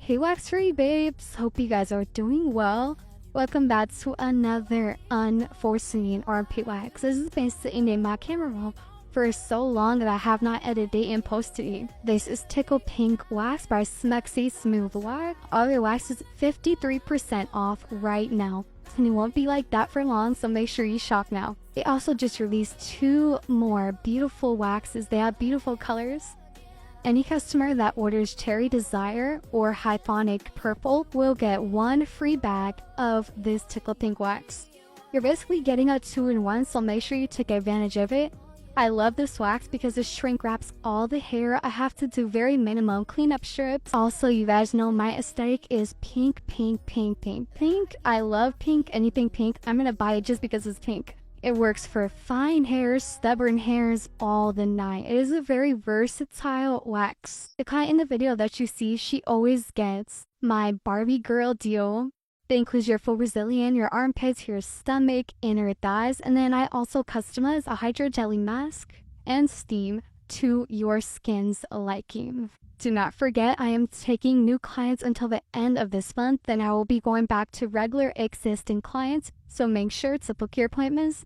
Hey Wax Free babes, hope you guys are doing well. Welcome back to another unforeseen armpit wax. This has been sitting in my camera roll for so long that I have not edited and posted it. This is Tickled Pink Wax by Smexy Smooth Wax. All your wax is 53% off right now. And it won't be like that for long, so make sure you shop now. They also just released 2 more beautiful waxes. They have beautiful colors. Any customer that orders Cherry Desire or Hyphonic Purple will get 1 free bag of this Tickled Pink Wax. You're basically getting a 2-in-1, so make sure you take advantage of it. I love this wax because it shrink wraps all the hair. I have to do very minimum cleanup strips. Also, you guys know my aesthetic is pink, pink, pink, pink, pink. I love pink, anything pink. I'm gonna buy it just because it's pink. It works for fine hairs, stubborn hairs, all the night. It is a very versatile wax. The client in the video that you see, she always gets my Barbie girl deal. That includes your full resilient, your armpits, your stomach, inner thighs, and then I also customize a hydro jelly mask and steam to your skin's liking. Do not forget, I am taking new clients until the end of this month, then I will be going back to regular existing clients, so make sure to book your appointments